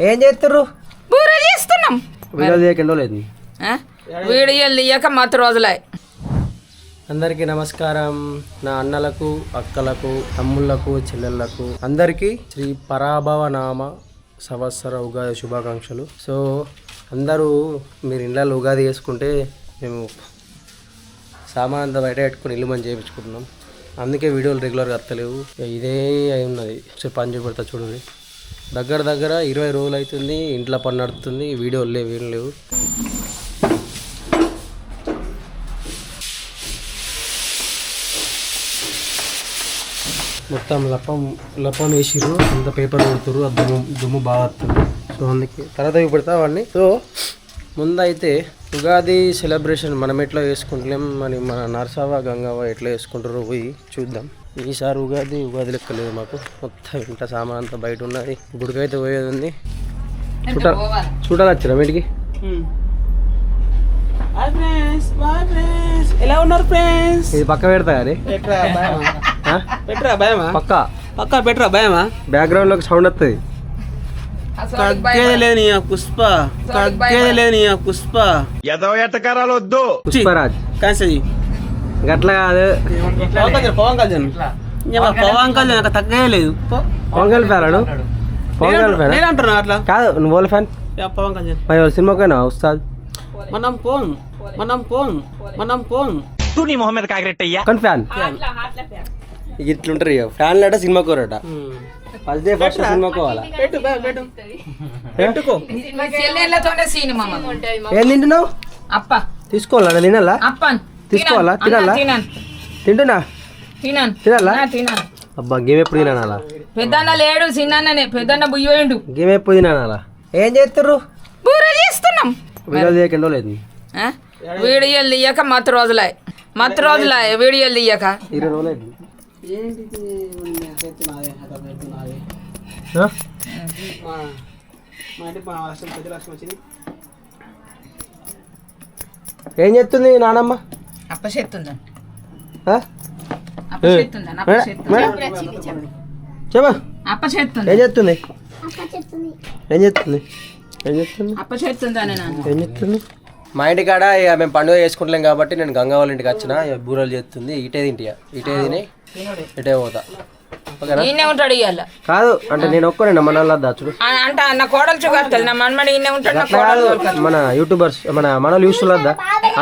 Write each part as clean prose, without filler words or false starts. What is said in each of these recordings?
ఏం చేస్తుర్రు? బూరెలు చేస్తున్నాం. వీడియోలు తీయకుండా లేదు. వీడియోలు తీయక మత్తు రోజులే. అందరికీ నమస్కారం. నా అన్నలకు, అక్కలకు, తమ్ముళ్లకు, చెల్లెళ్లకు అందరికీ శ్రీ పరాభవ నామ సంవత్సర ఉగాది శుభాకాంక్షలు. సో అందరూ మీరు ఇళ్ళలో ఉగాది చేసుకుంటే మేము సామాన్ అంతా బయట పెట్టుకుని ఇల్లు మంచి చేయించుకుంటున్నాం. అందుకే వీడియోలు రెగ్యులర్గా వస్తలేవు. ఇదే అయి ఉన్నది. పని చూపెడతా చూడండి. దగ్గర 20 రోజులు అవుతుంది ఇంట్లో పని నడుస్తుంది. వీడియోలు లేవు, ఏం లేవు. మొత్తం లపం వేసిర్రు, అంత పేపర్ కొడుతుర్రు, ఆ దుమ్ము బాగా వస్తుంది. సో అందుకే తర్వాత పెడతా వాడిని. సో ముందైతే ఉగాది సెలబ్రేషన్ మనం ఎట్లా చేసుకుంటలేం, మన నరసావ గంగవ్వ ఎట్లా చేసుకుంటారో పోయి చూద్దాం. ఈసారి ఉగాది లెక్కలేదు మాకు. మొత్తం ఇంట సామాన్ అంతా బయట ఉన్నది. గుడికైతే పోయేది ఉంది. చూడాలి వచ్చిరా వీటికి. ఎలా ఉన్నారు ఫ్రెండ్స్? ఇది పక్క పెడతా కానీ పెట్టరా భయమా? పక్క పెట్టరా భయమా? బ్యాక్గ్రౌండ్ లోకి సౌండ్ వస్తుంది. కగ్గేలేని పుష్ప పుష్పరాజ్ కాన్సీ గట్ల కాదు. పవన్ కళ్యాణ్ తగ్గలేదు. పవన్ కళ్యాణ్ ఫ్యాన్ నేను అంటున్నా అట్లా కాదు. నువ్వు వాళ్ళ ఫ్యాన్ పవన్ కళ్యాణ్. మరి సినిమాకైనా ఉస్తాద్ మనం పోం నీ మొహమ్మద్ కాకిరెట్టయ్యా కానీ ఫ్యాన్ ఇట్లుంటారు. ఫ్యాన్లు అట సినిమా కోరట. ఫస్ట్ డే ఫస్ట్ సినిమా కోవాలా? ఏం తింటున్నావు? అప్ప తీసుకోవాలా? తినాలా? తీసుకోవాలా? తినాలా? తింటున్నా తినాలా? అబ్బా గేమ్ ఎప్పుడు తినాలా? పెద్దన్న లేడు, చిన్ననే. పెద్దన్న బుయ్యేండు. గేమ్ ఎప్పుడు తినాలా? ఏం చేస్తుర్రు? బూరెలు చేస్తున్నాం. వీడియోలు తీయకుండా లేదు. వీడియోలు తీయక మత్తు రోజులే వీడియోలు తీయక 20 రోజులు అయింది. ఏం చేస్తుంది నానమ్మ? అప్పచెత్తుందా? చెప్పా. అప్పచెత్తుంది. ఏం చేస్తుంది? మా ఇంటి కాడ ఇక మేము పండుగ చేసుకుంటలేం కాబట్టి నేను గంగా వాళ్ళ ఇంటికి వచ్చిన. బూరలు చేస్తుంది. ఇటే తిని ఇటే పోతా. ఉంటాడు ఇవాళ కాదు అంటే నేను ఒక్కనే మన వాళ్ళ దాచుడు అంటే నా కోడలు చూపెడతాను. నా మనమడి ఈయనే ఉంటాడు. మన యూట్యూబర్స్ మన యూస్ వద్దా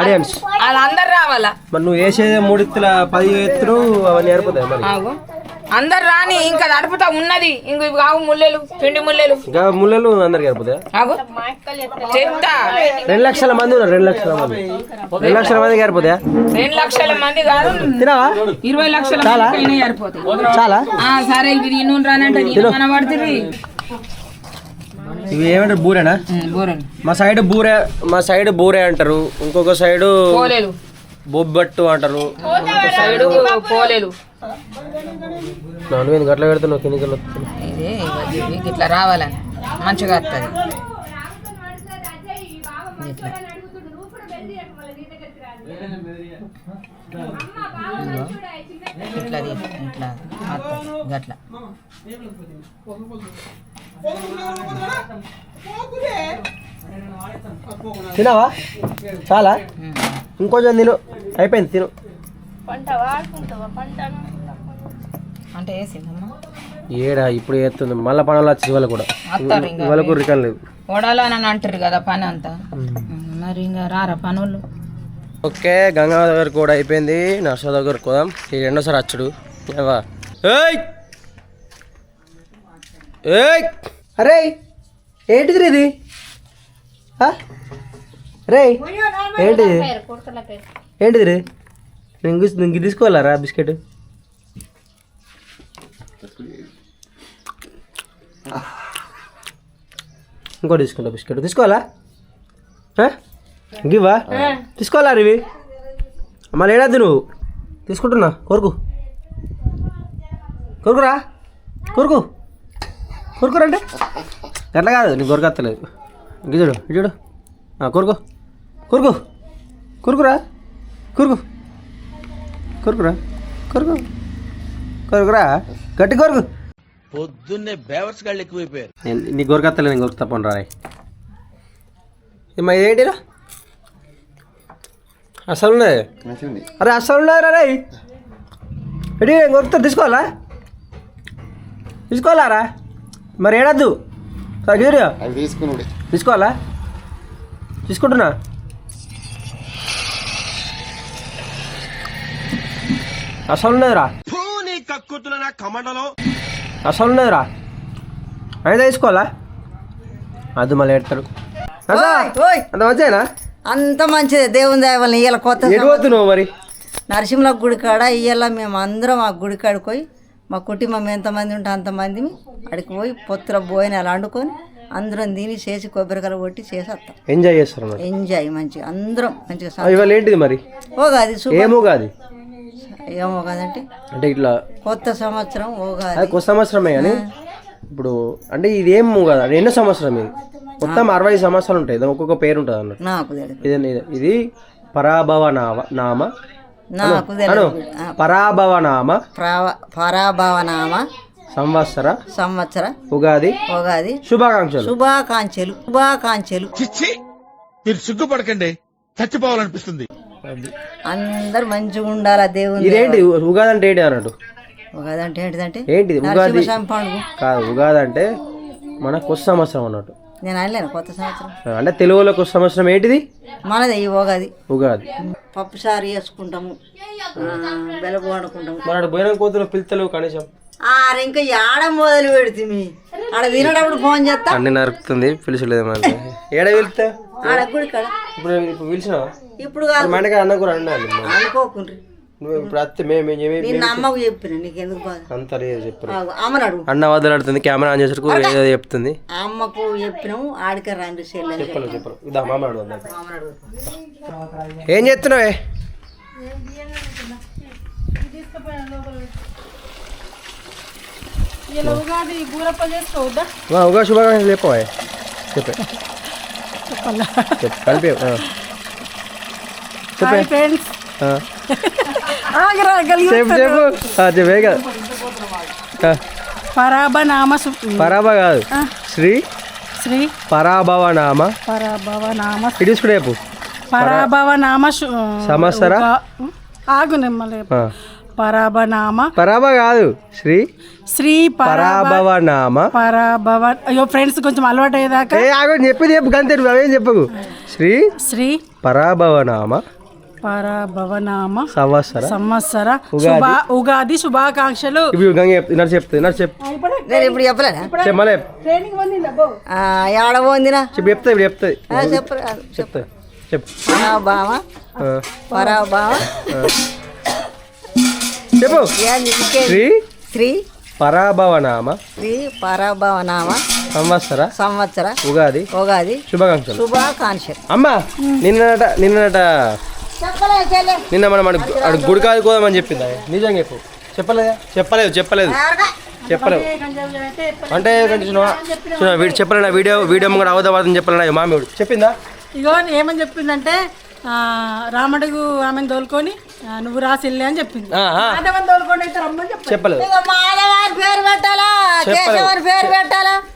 ఆడియన్స్ వాళ్ళందరు రావాలా? మరి నువ్వు వేసేదే 3 ఎత్తుల 10 ఎత్తులు అవన్నీ ఏర్పడతాయి. మరి అందరు రాని ఇంకా నడుపుతా ఉన్నది. ఇంక కావు ముల్లెలు, పిండి ముల్లెలు. ఇంకా ముల్లెలు అందరికి ఏర్పడతాయి. 2 లక్షల మంది ఉన్నారు. 2 లక్షల మంది 2 లక్షల మందికి ఏర్పడతాయా? 2 లక్షల మంది కాదు, తినవా? 20 లక్షల మంది ఏర్పోతాయి. చాలా సరే ఇది నూనె రానంటే కనబడుతుంది. ఇవి ఏమంటారు? బూరేనా? మా సైడ్ బూరే అంటారు. ఇంకొక సైడు బొబ్బట్టు అంటారు. పోలేలు నాలుగు గట్ల పెడుతున్నావు. కిందికి ఇట్లా రావాలని మంచిగా వస్తుంది. ఇట్లా ఇట్లా గట్ల తినవా? చాలా ఇంకొంచెం తిను. అయిపోయింది తిను. అంటే వేసిందమ్మా ఏడా ఇప్పుడు వేస్తుంది. మళ్ళీ పనులు వచ్చి వాళ్ళకు రిటర్న్ లేదు. ఓడాలని అంటారు కదా పని అంతా. మరి ఇంకా రారా పనులు. ఓకే గంగా దగ్గర కూడా అయిపోయింది. నర్సా దగ్గర పోదాం. ఈ రెండోసారి వచ్చుడు. అరే ఏంటిది ఇది? రే ఏంటిది రే? నేను తీసుకోవాలా బిస్కెట్? ఇంకోటి తీసుకుంటా. బిస్కెట్ తీసుకోవాలా? గివా తీసుకోవాలా? ఇవి మళ్ళీ ఏడాది నువ్వు తీసుకుంటున్నా. కొరుకురా కొరుకురంటే ఎట్లా కాదు. నీకు కొరకత్తలేదు. ఇంక చూడు కొరుకురా కొరుకురా గట్టి కొరుకు. పొద్దున్నే బేవర్స్ గాళ్ళు ఎక్కువైపోయారు. నీ గొరకత్తలే నేను గొరక తప్పని రాయ్ ఏంటిరా అసలు ఉన్నది అరే అసలు ఉన్నది రా రెడీ గొరుకుతా తీసుకోవాలా మరి ఏడద్దు సరే తీసుకోవాలా తీసుకుంటున్నా అసలు ఉన్నదిరా అసలు ఉన్నదిరా అయితే తీసుకోవాలా అది మళ్ళీ ఎడతాడు అంత మంచిదేనా అంత మంచిదే దేవుని దయ వల్ల ఇవాళ కొత్త ఎడిపోతున్నావు మరి నరసింహ గుడి కాడ ఇవాళ మేము అందరం ఆ గుడి కాడికి పోయి మా కుటుంబం ఎంతమంది ఉంటే అంతమంది అడికి పోయి పొత్తుల భోజనాలు వండుకొని అందరం తిని చేసి కొబ్బరికాయలు కొట్టి చేసి వస్తాం. ఎంజాయ్ చేస్తారు ఎంజాయ్ మంచిగా అందరం మంచిగా. ఇవాళ ఏంటిది మరి ఓగాది ఏమోగాది ఏమో కాదంటే అంటే ఇట్లా కొత్త సంవత్సరం ఓగాది కొత్త సంవత్సరమే కానీ ఇప్పుడు అంటే ఇది ఏం కదా ఎన్నో సంవత్సరం ఇది మొత్తం 60 సంవత్సరాలు ఉంటాయి ఒక్కొక్క పేరు ఉంటుంది అన్నట్టు నాకు ఇది పరాభవనామ పరాభవనామ సంవత్సర ఉగాది శుభాకాంక్షలు మీరు సిగ్గుపడకండి, చచ్చిపోవాలనిపిస్తుంది. అందరు మంచిగా ఉండాలి దేవుని. ఇదేంటి ఉగాది అంటే ఏంటి అన్నట్టు? ఉగాది అంటే ఏంటిదంటే ఏంటిది ఉగాది పండుగ కాదు. ఉగాది అంటే మన కొత్త సంవత్సరం అన్నట్టు. నేను అనలేను కొత్త సంవత్సరం అంటే తెలుగులో కొత్త సంవత్సరం ఏంటిది? మనది ఈ ఉగాది. పప్పు చారు వేసుకుంటాము, బెల్లపు వండుకుంటాము. మన బోయిన కోతులు పిలుతలు కనీసం ఇంకా ఆడ మొదలు పెడితే ఆడ తినేటప్పుడు ఫోన్ చేస్తా అన్ని నరుకుతుంది పిలుచలేదు మన ఏడ పిలుస్తా ఆడ గుడి కాడ. ఇప్పుడు పిలిచినావా? ఇప్పుడు కాదు మనకి అన్న కూడా అన్నాలి అనుకోకుండ్రి. నువ్వు ఇప్పుడు అత్తే మేము అమ్మకు చెప్పిన నీకెందుకు బాధ అంత చెప్పారు. అమ్మనాడు అన్న వదలాడుతుంది కెమెరా ఆన్ చేసరికి ఏదో చెప్తుంది. అమ్మకు చెప్పినాము ఆడికే రండి చెప్పలు ఇదా మామనాడు ఏం చేస్తున్నావే? ఉగా శుభాకాంక్షలు చెప్పవా? చెప్పే కలిపి పరాభ కాదు శ్రీ శ్రీ పరాభవనామ ఇడుసుకునేపు పరాభవనామ సంవత్సర ఆగు నిమ్మలే పరాభనామ పరాభ కాదు శ్రీ శ్రీ పరాభవనామ పరాభవ. అయ్యో ఫ్రెండ్స్ కొంచెం అలవాటు అయ్యేదాకా చెప్పి చెప్పు గంతే అవేం చెప్పకు. శ్రీ శ్రీ పరాభవనామ పరాభవనామ సంవత్సర ఉగాది శుభాకాంక్షలు. చెప్తుంది ఇప్పుడు చెప్పలేనా ఆడ పోందినా చెప్తా ఇప్పుడు చెప్తుంది చెప్తా చెప్పు పరాభావ చెప్పు. శ్రీ శ్రీ పరాభవనామ సంవత్సర ఉగాది శుభాకాంక్షలు. అమ్మా నిన్నట మనం గుడి కాదుకోదామని చెప్పిందా? నిజంగా చెప్పు. చెప్పలేదు అంటే చెప్పలేనా? వీడియో కూడా అవద్దవాదని చెప్పలేనా? మామిడు చెప్పిందా? ఇగో ఏమని చెప్పిందంటే రాముడికి ఆమెను తోలుకొని నువ్వు రాసిల్లే అని చెప్పింది. చెప్పలేదు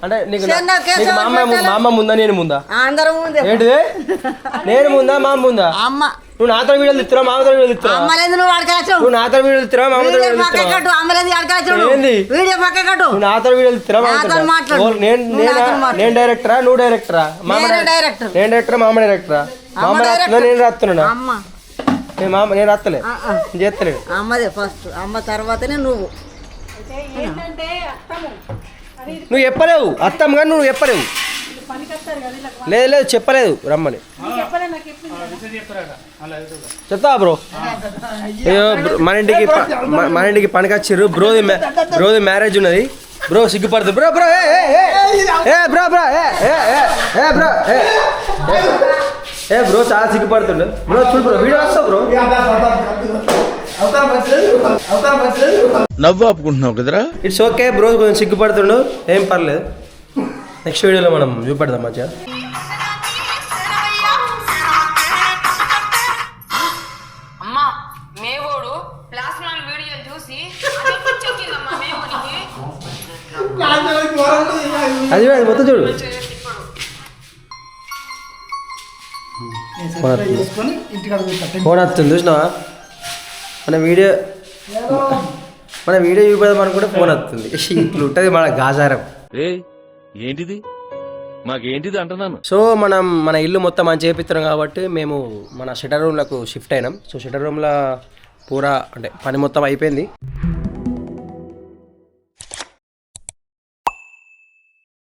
అంటే మా అమ్మ ముందా నేను ముందా? ఏంటిది నేను ముందా మా అమ్మ ముందా? నువ్వు నాతో వీడియోలు ఇస్తున్నావు మామతో వీడియోలు ఇస్తున్నావు. నువ్వు నాతో వీడియోలు ఇస్తున్నావు మామతో వీడియోలు ఇస్తున్నావు. నువ్వు నాతో వీడియోలు ఇస్తున్నావు. నేను డైరెక్టరా నువ్వు డైరెక్టరా? నేను డైరెక్టరా మామ డైరెక్టరా? మామ రాస్తున్నా నేను రాస్తున్నా? నేను రాస్తలే చేస్తలేడు. అమ్మదే ఫస్ట్ అమ్మ తర్వాతనే నువ్వు చెప్పలేవు అత్తమ్మ కానీ నువ్వు చెప్పలేవు. లేదు చెప్పలేదు రమ్మని చెప్తా బ్రో. అయ్యో మన ఇంటికి పనికి వచ్చిర్రు. బ్రోది మ్యారేజ్ ఉన్నది. బ్రో సిగ్గుపడుతుంది బ్రో బ్రో బ్రో చాలా సిగ్గుపడుతుండే బ్రో. చూడు బ్రో వీడియో వస్తావు బ్రో. నవ్వు ఆపుకుంటున్నావు కదరా. It's okay bro. కొంచెం సిగ్గుపడుతుండు ఏం పర్లేదు. నెక్స్ట్ వీడియోలో మనం చూపెడదాం మంచిగా. అమ్మా మేవోడు ప్లాస్మా వీడియో చూసి అది అది మొత్తం చూడు. ఫోన్ వస్తుంది చూసినావా? మన వీడియో చూపెడదాం అనుకుంటే ఫోన్ వస్తుంది. ఇట్లా ఉంటుంది మన గాజారం. ఏంటిది మాకేంటిది అంటున్నాను. సో మనం మన ఇల్లు మొత్తం మంచి చేపిస్తున్నాం కాబట్టి మేము మన షటర్ రూమ్లకు షిఫ్ట్ అయినాం. సో షటర్ రూమ్లో పూరా అంటే పని మొత్తం అయిపోయింది.